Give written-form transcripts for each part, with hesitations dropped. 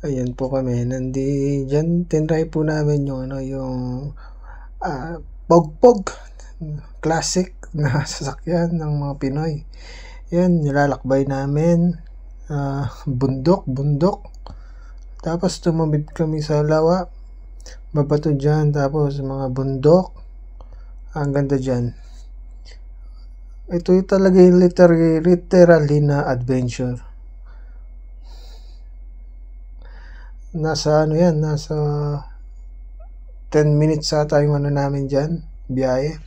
Ayan po kami, dyan tinry po namin yung Pogpog, classic na sasakyan ng mga Pinoy. Yan, nilalakbay namin, bundok. Tapos tumawid kami sa lawa, mabato dyan, tapos mga bundok. Ang ganda dyan. Ito yung talaga yung literally na adventure. Nasa 10 minutes sa yung namin dyan, biyahe.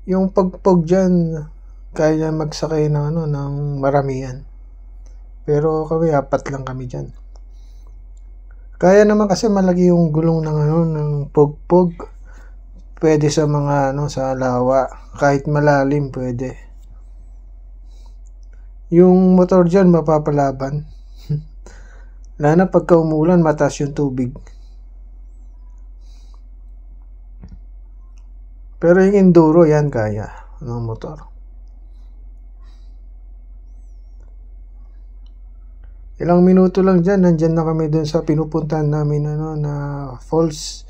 Yung pagpog dyan, kaya magsakay ng maramihan. Pero kami, 4 lang kami dyan. Kaya naman kasi malaki yung gulong ng pogpog. Pwede sa mga sa lawa. Kahit malalim, pwede. Yung motor dyan, mapapalaban. Lalo na pagka umuulan, mataas yung tubig. Pero yung enduro, yan kaya ng motor. Ilang minuto lang dyan, nandyan na kami dun sa pinupuntahan namin na falls.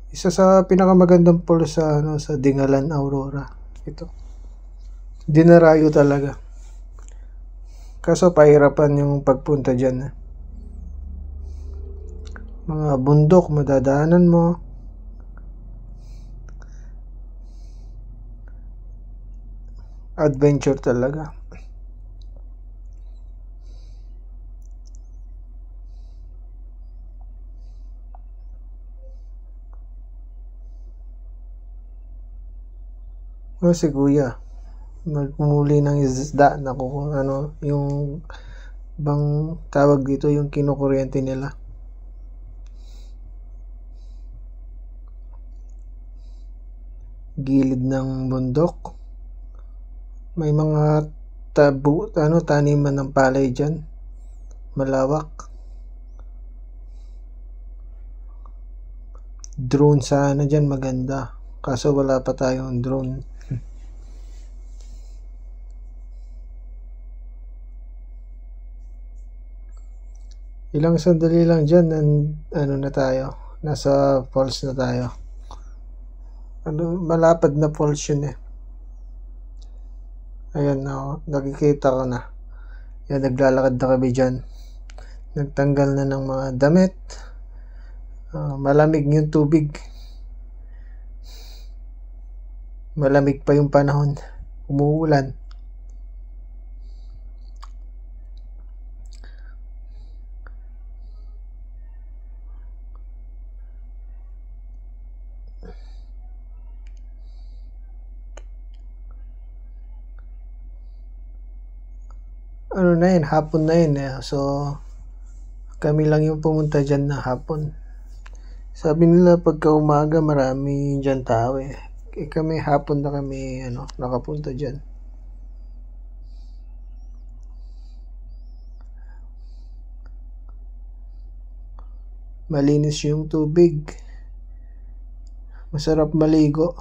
Isa sa pinakamagandang falls sa Dingalan, Aurora. Ito. Dinarayo talaga. Kaso pahirapan yung pagpunta dyan. Mga bundok, madadaanan mo. Adventure talaga. Si Kuya, magmuli ng isda na kung yung bang tawag dito, yung kinukuryente nila. Gilid ng bundok. May mga taniman ng palay dyan. Malawak. Drone sana dyan, maganda. Kaso wala pa tayong drone. Ilang sandali lang dyan, na tayo. Nasa falls na tayo. Malapad na falls yun eh. Ayan na, nakikita ko na. Yan, naglalakad na kami dyan. Nagtanggal na ng mga damit. Malamig yung tubig. Malamig pa yung panahon. Umuulan. Hapon na yun eh. So, kami lang yung pumunta dyan na hapon. Sabi nila pagka umaga marami dyan tao eh. Kami hapon na kami nakapunta dyan. Malinis yung tubig. Masarap maligo.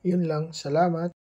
Yun lang. Salamat.